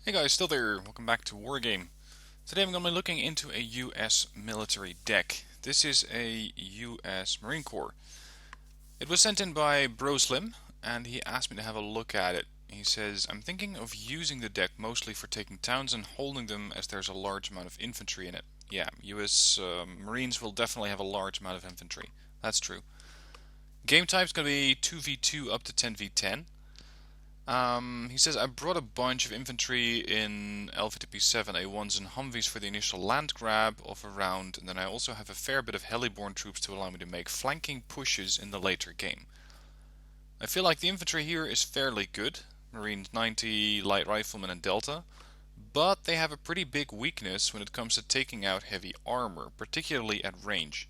Hey guys, still there. Welcome back to Wargame. Today I'm going to be looking into a US military deck. This is a US Marine Corps. It was sent in by Broselim, and he asked me to have a look at it. He says, I'm thinking of using the deck mostly for taking towns and holding them as there's a large amount of infantry in it. Yeah, US Marines will definitely have a large amount of infantry. That's true. Game type's going to be 2v2 up to 10v10. He says, I brought a bunch of infantry in LVTP7 A1s and Humvees for the initial land grab of a round, and then I also have a fair bit of heliborne troops to allow me to make flanking pushes in the later game. I feel like the infantry here is fairly good, Marines 90, light riflemen and Delta, but they have a pretty big weakness when it comes to taking out heavy armor, particularly at range.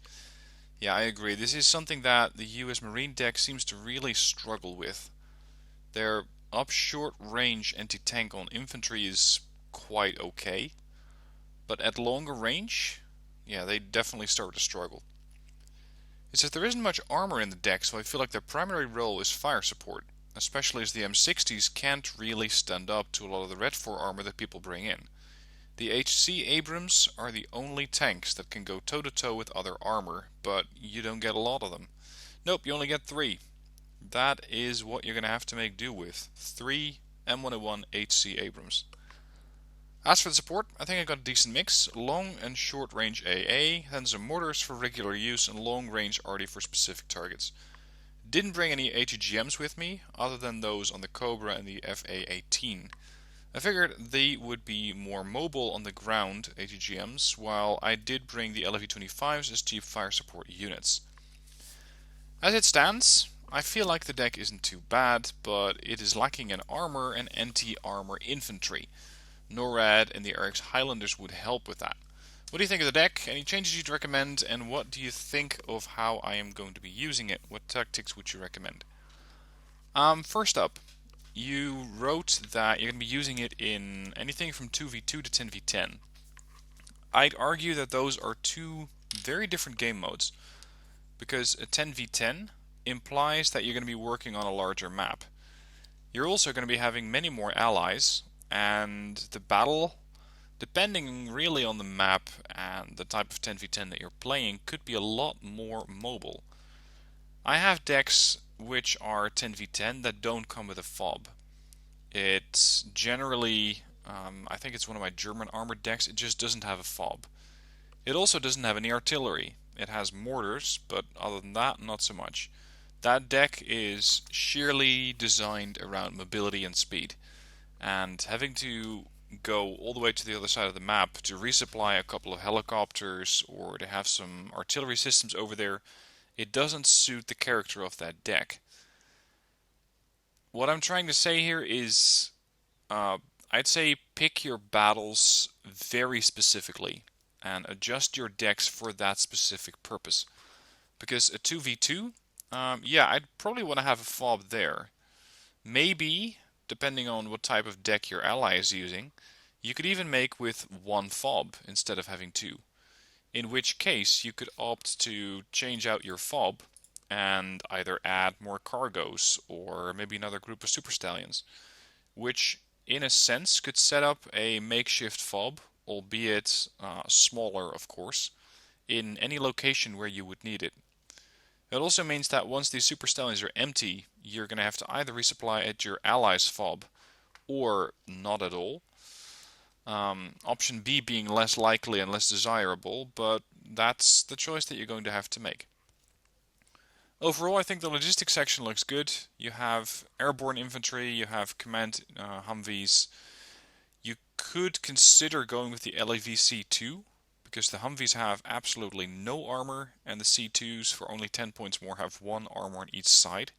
Yeah, I agree, this is something that the US Marine deck seems to really struggle with. Their up short range anti-tank on infantry is quite okay, but at longer range, yeah, they definitely start to struggle. It says there isn't much armor in the deck, so I feel like their primary role is fire support, especially as the M60s can't really stand up to a lot of the Red 4 armor that people bring in. The HC Abrams are the only tanks that can go toe to toe with other armor, but you don't get a lot of them. Nope, you only get 3. That is what you're going to have to make do with. 3 M101 HC Abrams. As for the support, I think I got a decent mix. Long and short range AA, then some mortars for regular use and long range arty for specific targets. Didn't bring any ATGMs with me, other than those on the Cobra and the FA-18. I figured they would be more mobile on the ground ATGMs, while I did bring the LV-25s as cheap fire support units. As it stands, I feel like the deck isn't too bad, but it is lacking in armor and anti-armor infantry. NORAD and the RX Highlanders would help with that. What do you think of the deck? Any changes you'd recommend? And what do you think of how I am going to be using it? What tactics would you recommend? First up, you wrote that you're going to be using it in anything from 2v2 to 10v10. I'd argue that those are two very different game modes, because a 10v10 implies that you're going to be working on a larger map. You're also going to be having many more allies, and the battle, depending really on the map and the type of 10v10 that you're playing, could be a lot more mobile. I have decks which are 10v10 that don't come with a fob. It's generally, I think it's one of my German armored decks, it just doesn't have a fob. It also doesn't have any artillery. It has mortars, but other than that, not so much. That deck is sheerly designed around mobility and speed, and having to go all the way to the other side of the map to resupply a couple of helicopters or to have some artillery systems over there, it doesn't suit the character of that deck. What I'm trying to say here is, uh, I'd say pick your battles very specifically and adjust your decks for that specific purpose. Because a 2v2, yeah, I'd probably want to have a fob there. Maybe, depending on what type of deck your ally is using, you could even make with one fob instead of having two. In which case, you could opt to change out your fob and either add more cargoes or maybe another group of super stallions, which in a sense could set up a makeshift fob, albeit smaller of course, in any location where you would need it. It also means that once these super stallions are empty, you're going to have to either resupply at your ally's fob or not at all. Option B being less likely and less desirable, but that's the choice that you're going to have to make. Overall, I think the logistics section looks good. You have airborne infantry, you have command Humvees. You could consider going with the LAV C2, because the Humvees have absolutely no armor, and the C2s for only 10 points more have 1 armor on each side.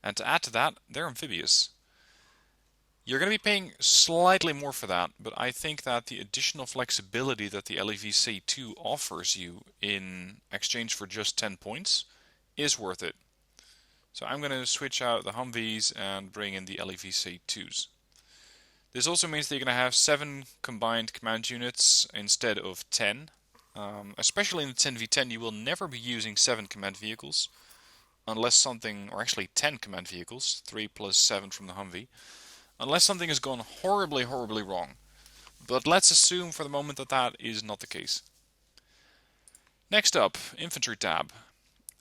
And to add to that, they're amphibious. You're going to be paying slightly more for that, but I think that the additional flexibility that the LEVC2 offers you in exchange for just 10 points is worth it. So I'm going to switch out the Humvees and bring in the LEVC2s. This also means that you're going to have 7 combined command units instead of 10. Especially in the 10v10, you will never be using 7 command vehicles, unless something, or actually 10 command vehicles, 3 plus 7 from the Humvee, unless something has gone horribly, horribly wrong. But let's assume for the moment that that is not the case. Next up, Infantry Tab.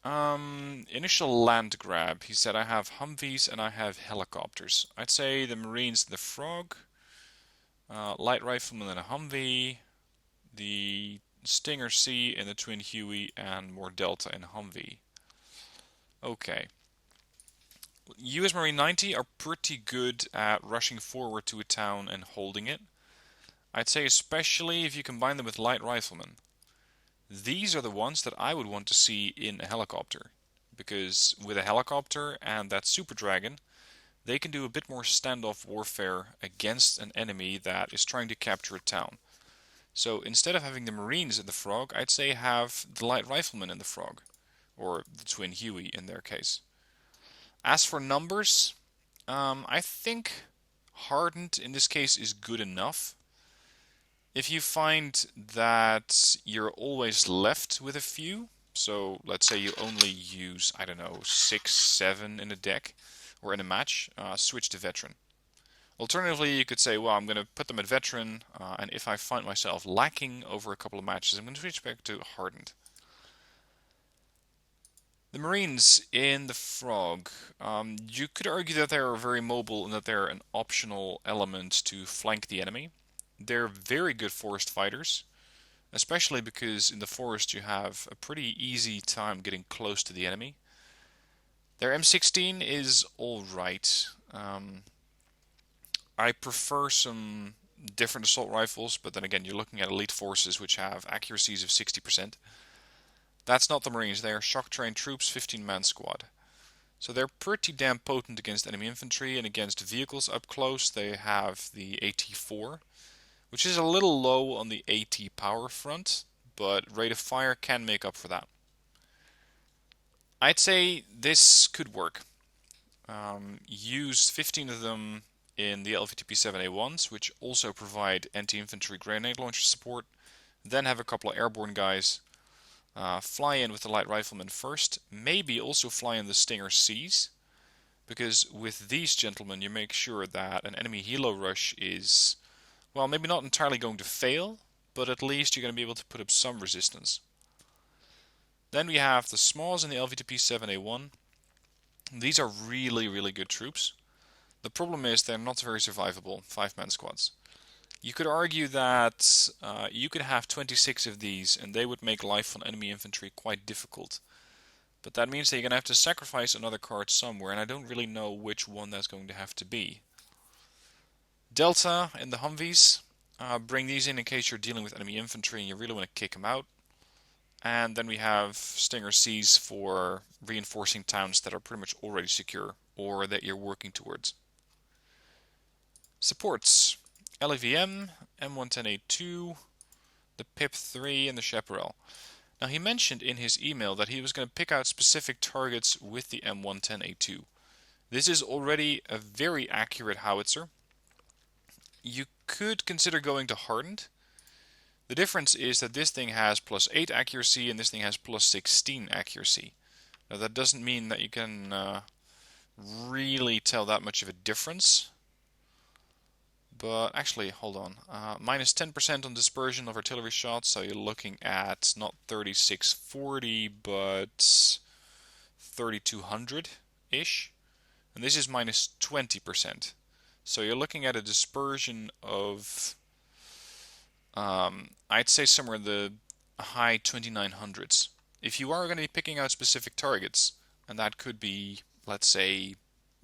Initial land grab. He said I have Humvees and I have helicopters. I'd say the Marines and the Frog, light rifleman and a Humvee, the Stinger C and the Twin Huey, and more Delta and Humvee. Okay. US Marine 90 are pretty good at rushing forward to a town and holding it. I'd say especially if you combine them with light riflemen. These are the ones that I would want to see in a helicopter. Because with a helicopter and that Super Dragon, they can do a bit more standoff warfare against an enemy that is trying to capture a town. So instead of having the Marines in the Frog, I'd say have the light riflemen in the Frog. Or the Twin Huey in their case. As for numbers, I think hardened in this case is good enough. If you find that you're always left with a few, so let's say you only use, I don't know, 6, 7 in a deck or in a match, switch to veteran. Alternatively, you could say, well, I'm going to put them at veteran, and if I find myself lacking over a couple of matches, I'm going to switch back to hardened. The Marines in the Frog, you could argue that they are very mobile and that they're an optional element to flank the enemy. They're very good forest fighters, especially because in the forest you have a pretty easy time getting close to the enemy. Their M16 is alright. I prefer some different assault rifles, but then again you're looking at elite forces which have accuracies of 60%. That's not the Marines, they are shock-trained troops, 15-man squad. So they're pretty damn potent against enemy infantry, and against vehicles up close they have the AT-4, which is a little low on the AT power front, but rate of fire can make up for that. I'd say this could work. Use 15 of them in the LVTP-7A1s, which also provide anti-infantry grenade launcher support, then have a couple of airborne guys. Fly in with the light riflemen first, maybe also fly in the Stinger Cs, because with these gentlemen you make sure that an enemy helo rush is, well, maybe not entirely going to fail, but at least you're going to be able to put up some resistance. Then we have the SMAWs in the LVTP-7A1. These are really, really good troops. The problem is they're not very survivable, 5-man squads. You could argue that you could have 26 of these and they would make life on enemy infantry quite difficult. But that means that you're going to have to sacrifice another card somewhere, and I don't really know which one that's going to have to be. Delta in the Humvees. Bring these in case you're dealing with enemy infantry and you really want to kick them out. And then we have Stinger Cs for reinforcing towns that are pretty much already secure or that you're working towards. Supports. LEVM, M110A2, the PIP-3 and the Chaparral. Now he mentioned in his email that he was going to pick out specific targets with the M110A2. This is already a very accurate howitzer. You could consider going to hardened. The difference is that this thing has +8 accuracy and this thing has +16 accuracy. Now that doesn't mean that you can really tell that much of a difference. But actually, hold on. Minus 10% on dispersion of artillery shots, so you're looking at not 3640, but 3200-ish. And this is minus 20%. So you're looking at a dispersion of, I'd say somewhere in the high 2900s. If you are going to be picking out specific targets, and that could be, let's say,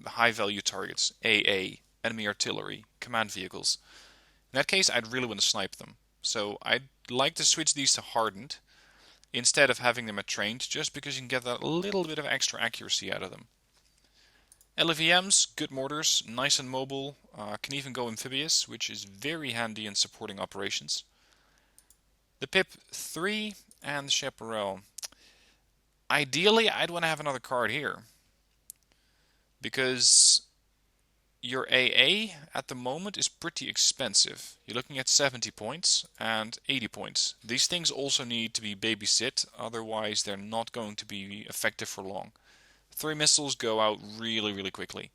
high value targets, AA, enemy artillery, command vehicles. In that case, I'd really want to snipe them. So I'd like to switch these to hardened instead of having them at trained, just because you can get that little bit of extra accuracy out of them. LEVMs, good mortars, nice and mobile, can even go amphibious, which is very handy in supporting operations. The PIP-3 and the Chaparral. Ideally, I'd want to have another card here, because your AA at the moment is pretty expensive. You're looking at 70 points and 80 points. These things also need to be babysit, otherwise they're not going to be effective for long. 3 missiles go out really, really quickly.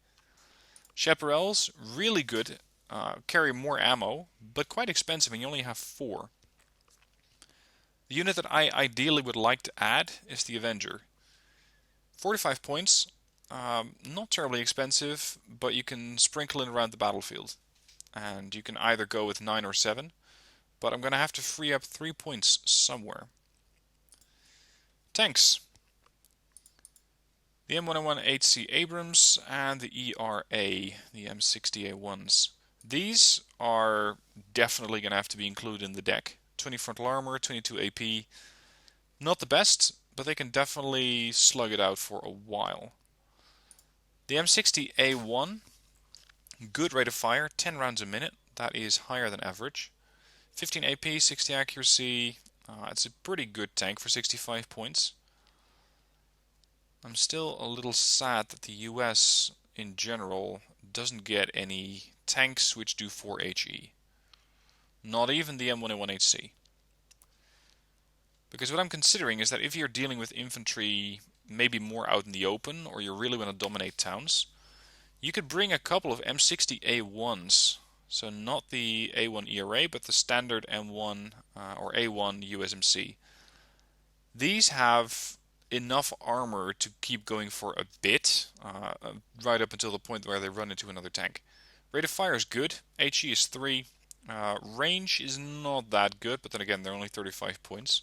Chaparrals, really good, carry more ammo, but quite expensive and you only have 4. The unit that I ideally would like to add is the Avenger. 45 points, not terribly expensive, but you can sprinkle it around the battlefield. And you can either go with 9 or 7, but I'm going to have to free up 3 points somewhere. Tanks. The M101HC Abrams and the ERA, the M60A1s. These are definitely going to have to be included in the deck. 20 frontal armor, 22 AP. Not the best, but they can definitely slug it out for a while. The M60A1, good rate of fire, 10 rounds a minute. That is higher than average. 15 AP, 60 accuracy. It's a pretty good tank for 65 points. I'm still a little sad that the US in general doesn't get any tanks which do 4 HE. Not even the M101HC. Because what I'm considering is that if you're dealing with infantry maybe more out in the open, or you really want to dominate towns, you could bring a couple of M60A1s. So not the A1 ERA, but the standard M1 or A1 USMC. These have enough armor to keep going for a bit, right up until the point where they run into another tank. Rate of fire is good, HE is 3, range is not that good, but then again they're only 35 points.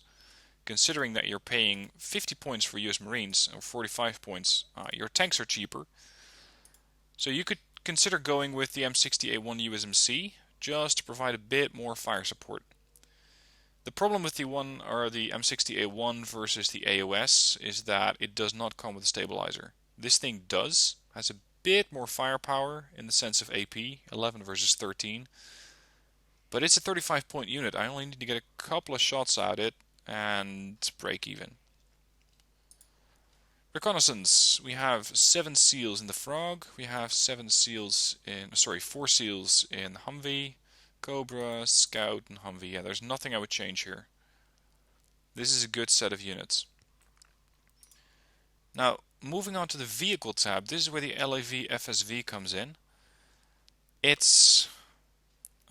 Considering that you're paying 50 points for US Marines, or 45 points, your tanks are cheaper. So you could consider going with the M60A1 USMC, just to provide a bit more fire support. The problem with the M60A1 versus the AOS is that it does not come with a stabilizer. This thing has a bit more firepower in the sense of AP, 11 versus 13. But it's a 35 point unit. I only need to get a couple of shots at it and break even. Reconnaissance. We have 7 seals in the Frog. We have 4 seals in Humvee. Cobra, Scout, and Humvee. Yeah, there's nothing I would change here. This is a good set of units. Now, moving on to the Vehicle tab. This is where the LAV FSV comes in. It's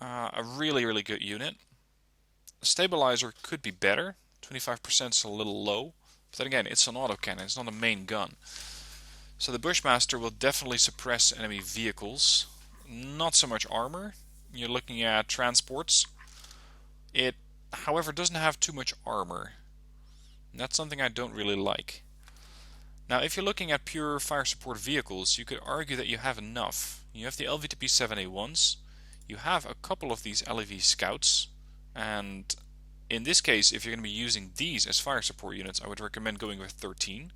a really, really good unit. The stabilizer could be better. 25% is a little low. But then again, it's an autocannon. It's not a main gun. So the Bushmaster will definitely suppress enemy vehicles. Not so much armor. You're looking at transports. It, however, doesn't have too much armor. And that's something I don't really like. Now, if you're looking at pure fire support vehicles, you could argue that you have enough. You have the LVTP-7A1s. You have a couple of these LAV Scouts. And in this case, if you're going to be using these as fire support units, I would recommend going with 13.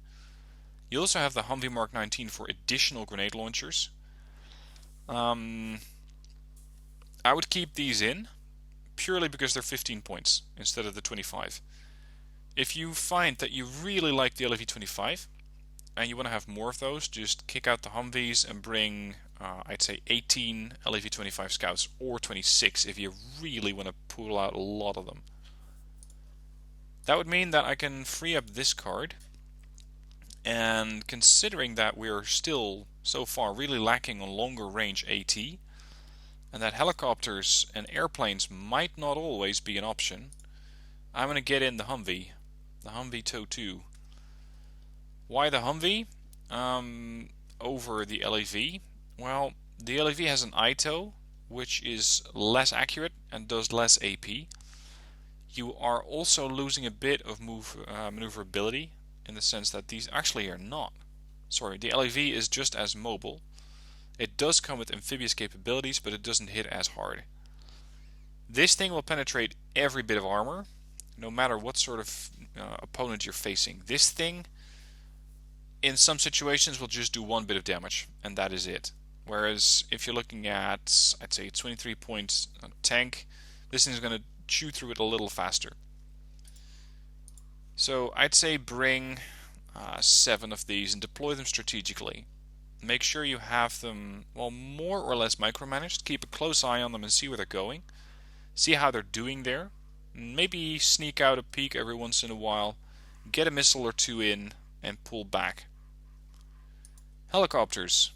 You also have the Humvee Mark 19 for additional grenade launchers. I would keep these in, purely because they're 15 points instead of the 25. If you find that you really like the LAV-25 and you want to have more of those, just kick out the Humvees and bring, I'd say 18 LAV-25 Scouts, or 26 if you really want to pull out a lot of them. That would mean that I can free up this card, and considering that we're still so far really lacking on longer range AT, and that helicopters and airplanes might not always be an option, I'm going to get in the Humvee TOW 2. Why the Humvee over the LAV? Well, the LAV has an ITO, which is less accurate and does less AP. You are also losing a bit of maneuverability, in the sense that these actually are not. Sorry, the LAV is just as mobile. It does come with amphibious capabilities, but it doesn't hit as hard. This thing will penetrate every bit of armor, no matter what sort of opponent you're facing. This thing, in some situations, will just do 1 bit of damage, and that is it. Whereas if you're looking at, I'd say, a 23 point tank, this thing is going to chew through it a little faster. So I'd say bring 7 of these and deploy them strategically. Make sure you have them, well, more or less micromanaged. Keep a close eye on them and see where they're going. See how they're doing there. Maybe sneak out a peek every once in a while. Get a missile or 2 in and pull back. Helicopters.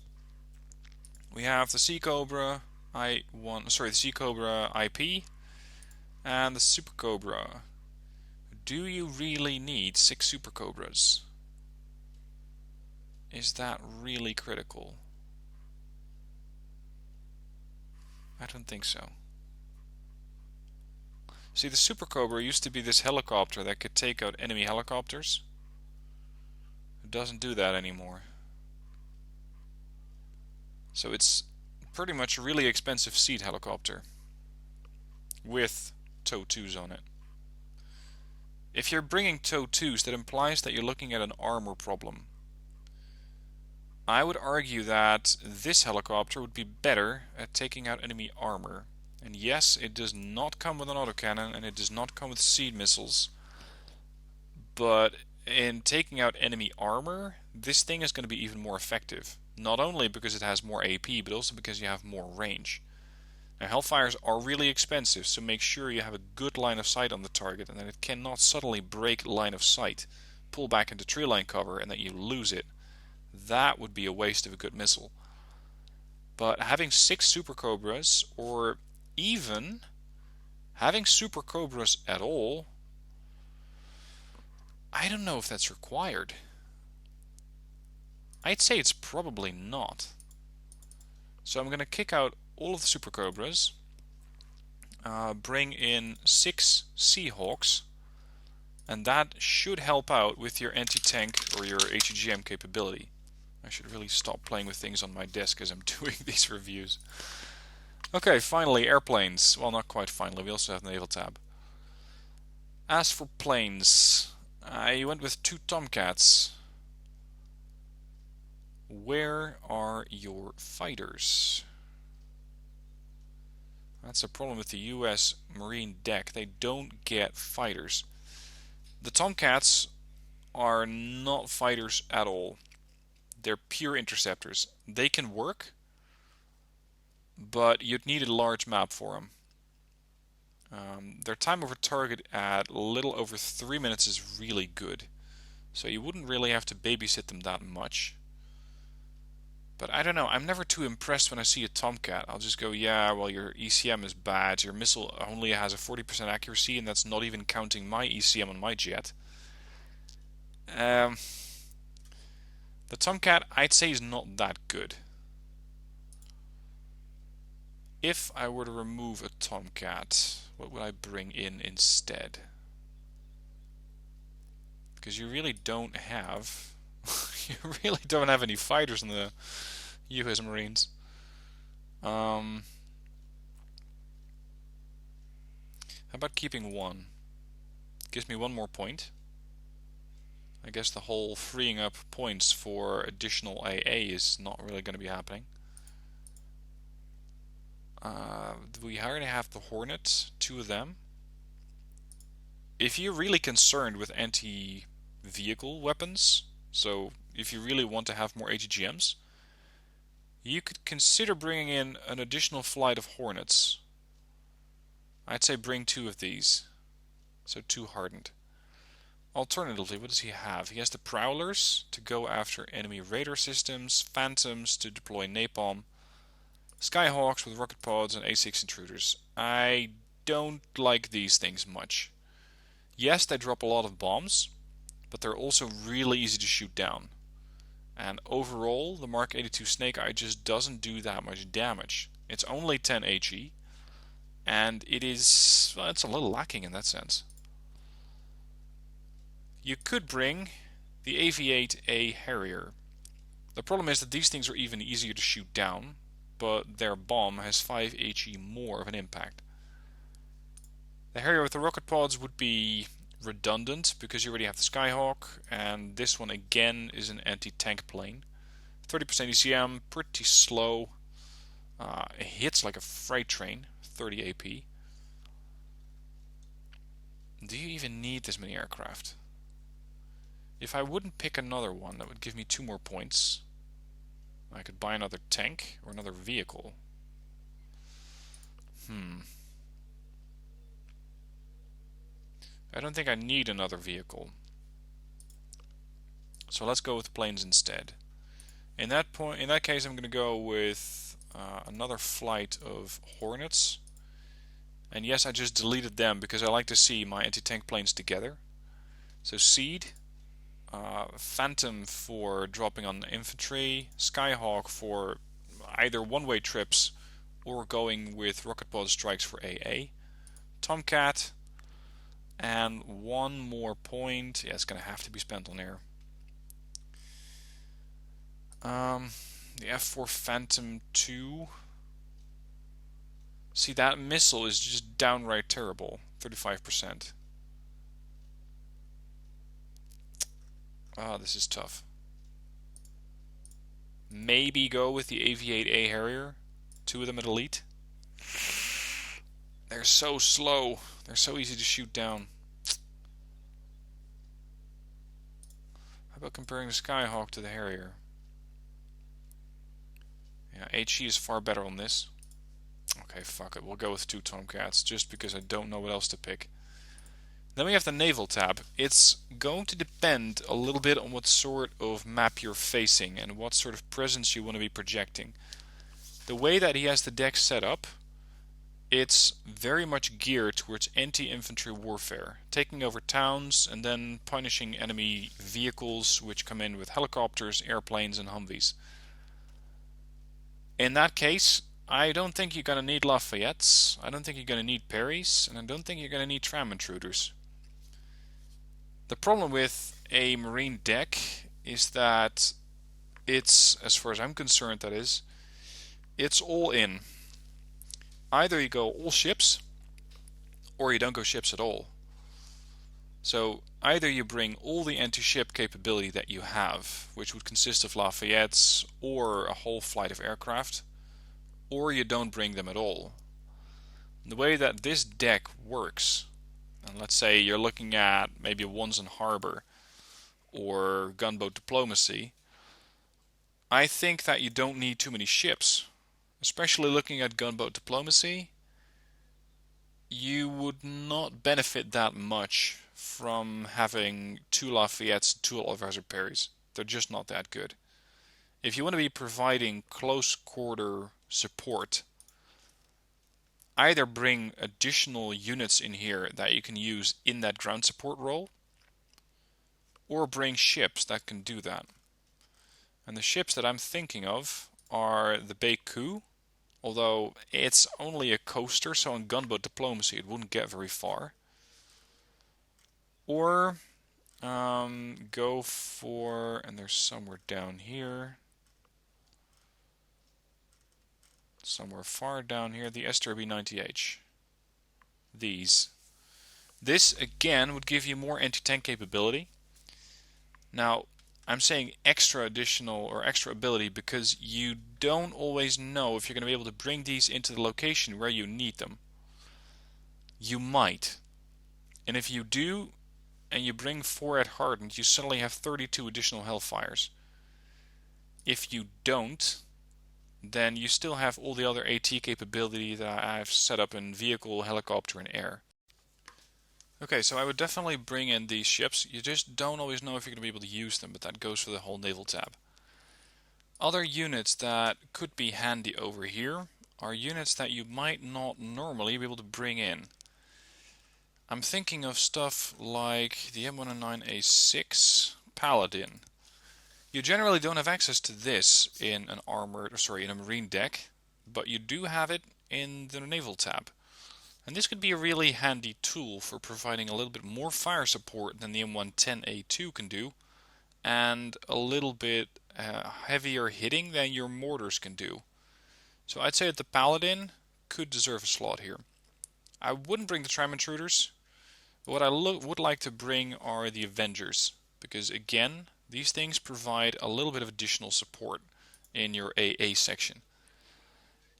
We have the Sea Cobra the Sea Cobra IP and the Super Cobra. Do you really need 6 Super Cobras? Is that really critical? I don't think so. See, the Super Cobra used to be this helicopter that could take out enemy helicopters. It doesn't do that anymore. So it's pretty much a really expensive seed helicopter with TOW 2s on it. If you're bringing TOW 2s, that implies that you're looking at an armor problem. I would argue that this helicopter would be better at taking out enemy armor. And yes, it does not come with an autocannon and it does not come with seed missiles. But in taking out enemy armor, this thing is going to be even more effective. Not only because it has more AP, but also because you have more range. Now, Hellfires are really expensive, so make sure you have a good line of sight on the target and that it cannot suddenly break line of sight, pull back into tree line cover, and that you lose it. That would be a waste of a good missile. But having 6 Super Cobras, or even having Super Cobras at all, I don't know if that's required. I'd say it's probably not. So I'm going to kick out all of the Super Cobras, bring in 6 Seahawks, and that should help out with your anti-tank or your HEGM capability. I should really stop playing with things on my desk as I'm doing these reviews. Okay, finally, airplanes. Well, not quite finally, we also have the Naval Tab. As for planes, I went with 2 Tomcats. Where are your fighters? That's a problem with the US Marine deck. They don't get fighters. The Tomcats are not fighters at all. They're pure interceptors. They can work, but you'd need a large map for them. Their time over target at a little over 3 minutes is really good. So you wouldn't really have to babysit them that much. But I don't know, I'm never too impressed when I see a Tomcat. I'll just go, yeah, well, your ECM is bad, your missile only has a 40% accuracy, and that's not even counting my ECM on my jet. The Tomcat, I'd say, is not that good. If I were to remove a Tomcat, what would I bring in instead? Because you really don't have... you really don't have any fighters in the US Marines. How about keeping 1? Gives me 1 more point. I guess the whole freeing up points for additional AA is not really going to be happening. We already have the Hornet, 2 of them. If you're really concerned with anti-vehicle weapons, so if you really want to have more AGGMs, you could consider bringing in an additional flight of Hornets. I'd say bring 2 of these, so 2 hardened. Alternatively, what does he have? He has the Prowlers to go after enemy radar systems, Phantoms to deploy napalm, Skyhawks with rocket pods, and A6 intruders. I don't like these things much. Yes, they drop a lot of bombs, but they're also really easy to shoot down. And overall, the Mark 82 Snake Eye just doesn't do that much damage. It's only 10 HE, and it's a little lacking in that sense. You could bring the AV-8A Harrier. The problem is that these things are even easier to shoot down, but their bomb has 5 HE more of an impact. The Harrier with the rocket pods would be redundant because you already have the Skyhawk, and this one again is an anti-tank plane. 30% ECM, pretty slow. It hits like a freight train, 30 AP. Do you even need this many aircraft? If I wouldn't pick another one, that would give me 2 more points. I could buy another tank or another vehicle. I don't think I need another vehicle. So let's go with planes instead. In that case, I'm going to go with another flight of Hornets. And yes, I just deleted them because I like to see my anti-tank planes together. So Seed, Phantom for dropping on infantry, Skyhawk for either one-way trips or going with rocket pod strikes for AA, Tomcat, and one more point. Yeah, it's going to have to be spent on air. The F4 Phantom 2. See, that missile is just downright terrible. 35%. Ah, this is tough. Maybe go with the AV-8A Harrier. 2 of them at elite. They're so slow. They're so easy to shoot down. How about comparing the Skyhawk to the Harrier? Yeah, HE is far better on this. Okay, fuck it. We'll go with 2 Tomcats, just because I don't know what else to pick. Then we have the Naval Tab. It's going to depend a little bit on what sort of map you're facing and what sort of presence you want to be projecting. The way that he has the deck set up, it's very much geared towards anti-infantry warfare, taking over towns and then punishing enemy vehicles which come in with helicopters, airplanes and Humvees. In that case, I don't think you're going to need Lafayettes, I don't think you're going to need Perrys, and I don't think you're going to need tram intruders. The problem with a marine deck is that it's, as far as I'm concerned that is, it's all in. Either you go all ships, or you don't go ships at all. So either you bring all the anti-ship capability that you have, which would consist of Lafayettes or a whole flight of aircraft, or you don't bring them at all. The way that this deck works, and let's say you're looking at maybe Ones in Harbor or gunboat diplomacy, I think that you don't need too many ships. Especially looking at gunboat diplomacy, you would not benefit that much from having 2 Lafayettes, 2 Oliver Perrys. They're just not that good. If you want to be providing close quarter support, either bring additional units in here that you can use in that ground support role, or bring ships that can do that. And the ships that I'm thinking of are the Baku, although it's only a coaster, so in gunboat diplomacy it wouldn't get very far. Or go for, and there's somewhere down here, somewhere far down here, the STRB-90H. These. This again would give you more anti-tank capability. Now, I'm saying extra additional or extra ability because you don't always know if you're going to be able to bring these into the location where you need them. You might. And if you do, and you bring 4 at hardened, you suddenly have 32 additional Hellfires. If you don't, then you still have all the other AT capability that I've set up in vehicle, helicopter and air. Okay, so I would definitely bring in these ships. You just don't always know if you're going to be able to use them, but that goes for the whole Naval Tab. Other units that could be handy over here are units that you might not normally be able to bring in. I'm thinking of stuff like the M109A6 Paladin. You generally don't have access to this in an in a marine deck, but you do have it in the Naval Tab. And this could be a really handy tool for providing a little bit more fire support than the M110A2 can do, and a little bit heavier hitting than your mortars can do. So I'd say that the Paladin could deserve a slot here. I wouldn't bring the tram intruders. What I would like to bring are the Avengers, because again, these things provide a little bit of additional support in your AA section.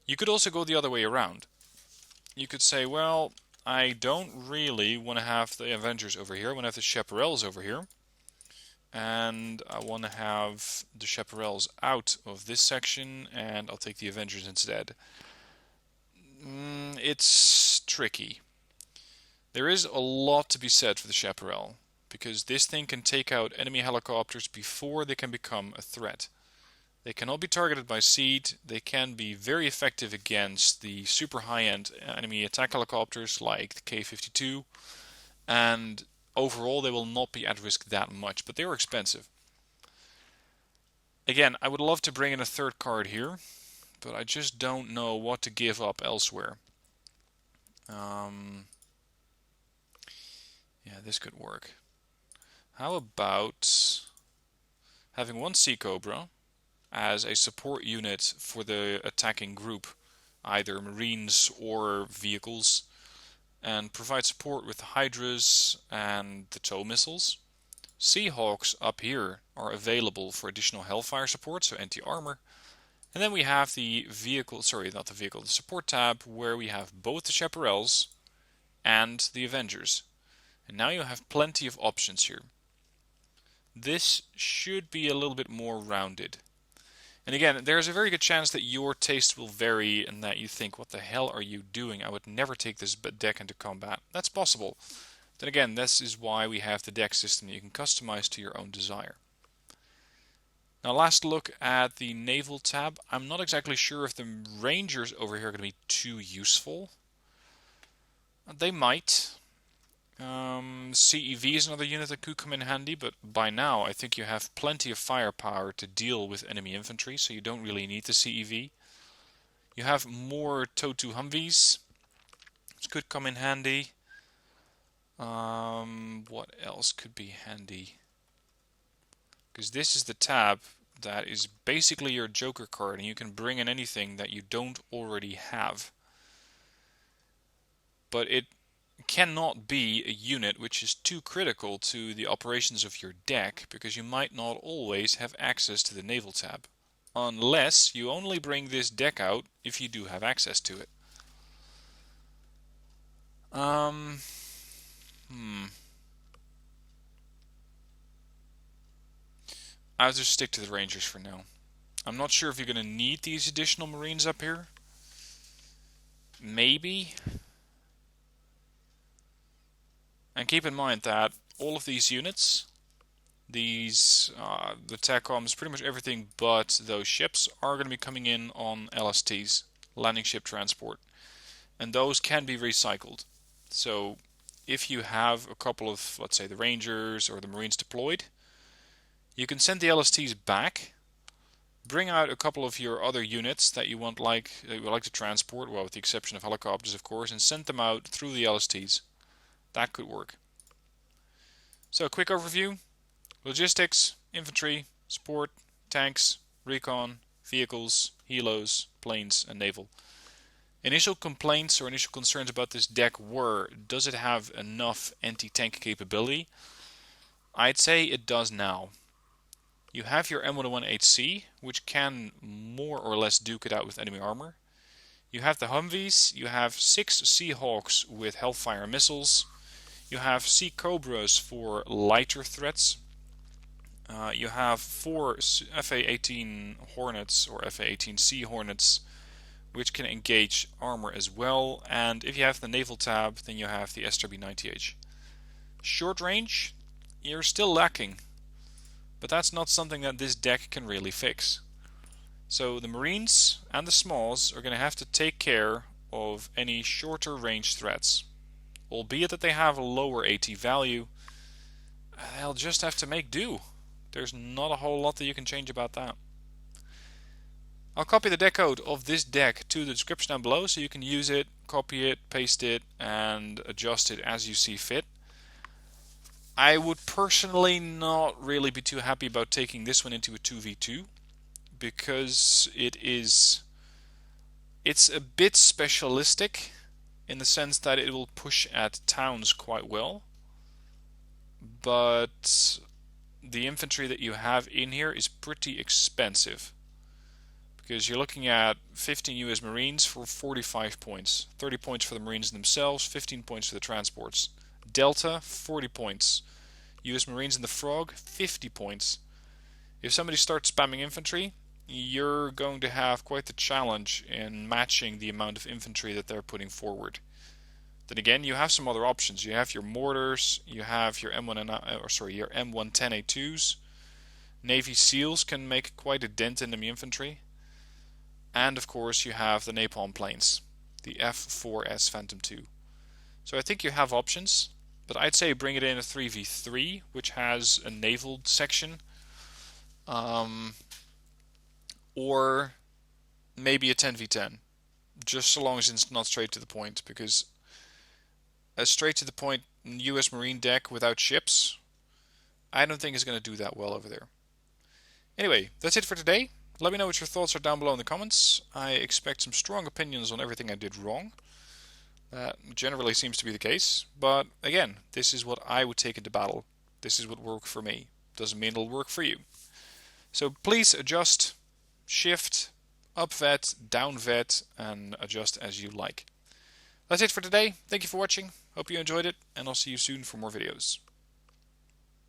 You could also go the other way around. You could say, well, I don't really want to have the Avengers over here. I want to have the Chaparrals over here. And I want to have the Chaparrals out of this section, and I'll take the Avengers instead. It's tricky. There is a lot to be said for the Chaparral, because this thing can take out enemy helicopters before they can become a threat. They cannot be targeted by seed. They can be very effective against the super high-end enemy attack helicopters like the K-52, and overall they will not be at risk that much, but they are expensive. Again, I would love to bring in a third card here, but I just don't know what to give up elsewhere. Yeah, this could work. How about having one Sea Cobra as a support unit for the attacking group, either Marines or vehicles, and provide support with the Hydras and the tow missiles. Seahawks up here are available for additional Hellfire support, so anti-armor. And then we have the vehicle, sorry, not the vehicle, the support tab, where we have both the Chaparrals and the Avengers. And now you have plenty of options here. This should be a little bit more rounded. And again, there's a very good chance that your taste will vary and that you think, what the hell are you doing? I would never take this deck into combat. That's possible. Then again, this is why we have the deck system that you can customize to your own desire. Now, last look at the Naval Tab. I'm not exactly sure if the Rangers over here are going to be too useful. They might. CEV is another unit that could come in handy, but by now I think you have plenty of firepower to deal with enemy infantry, so you don't really need the CEV. You have more TOW2 Humvees, which could come in handy. What else could be handy? Because this is the tab that is basically your Joker card, and you can bring in anything that you don't already have. But it cannot be a unit which is too critical to the operations of your deck, because you might not always have access to the Naval Tab. Unless you only bring this deck out if you do have access to it. I have to stick to the Rangers for now. I'm not sure if you're going to need these additional Marines up here. Maybe. And keep in mind that all of these units, the TACOMs, pretty much everything but those ships, are going to be coming in on LSTs, landing ship transport. And those can be recycled. So if you have a couple of, let's say, the Rangers or the Marines deployed, you can send the LSTs back, bring out a couple of your other units that you would like to transport, well, with the exception of helicopters, of course, and send them out through the LSTs. That could work. So, quick overview. Logistics, infantry, support, tanks, recon, vehicles, helos, planes, and naval. Initial complaints or initial concerns about this deck were, does it have enough anti-tank capability? I'd say it does now. You have your M101HC, which can more or less duke it out with enemy armor. You have the Humvees, you have 6 Seahawks with Hellfire missiles. You have Sea Cobras for lighter threats. You have 4 FA-18 Hornets or FA-18C Hornets, which can engage armor as well. And if you have the Naval Tab, then you have the SW-90H. Short range, you're still lacking. But that's not something that this deck can really fix. So the Marines and the Smalls are going to have to take care of any shorter range threats. Albeit that they have a lower AT value, they'll just have to make do. There's not a whole lot that you can change about that. I'll copy the deck code of this deck to the description down below so you can use it, copy it, paste it, and adjust it as you see fit. I would personally not really be too happy about taking this one into a 2v2 because it's a bit specialistic in the sense that it will push at towns quite well, but the infantry that you have in here is pretty expensive because you're looking at 15 US Marines for 45 points, 30 points for the Marines themselves, 15 points for the transports. Delta, 40 points. US Marines in the Frog, 50 points. If somebody starts spamming infantry, you're going to have quite the challenge in matching the amount of infantry that they're putting forward. Then again, you have some other options. You have your mortars, you have your M110A2s. Navy SEALs can make quite a dent in enemy infantry. And of course you have the napalm planes, the F4S Phantom II. So I think you have options, but I'd say bring it in a 3v3, which has a naval section, or maybe a 10v10, just so long as it's not straight to the point, because a straight to the point US Marine deck without ships, I don't think is going to do that well over there. Anyway, that's it for today. Let me know what your thoughts are down below in the comments. I expect some strong opinions on everything I did wrong. That generally seems to be the case, but again, this is what I would take into battle. This is what worked for me. Doesn't mean it'll work for you. So please adjust, shift, up vet, down vet, and adjust as you like. That's it for today. Thank you for watching. Hope you enjoyed it, and I'll see you soon for more videos.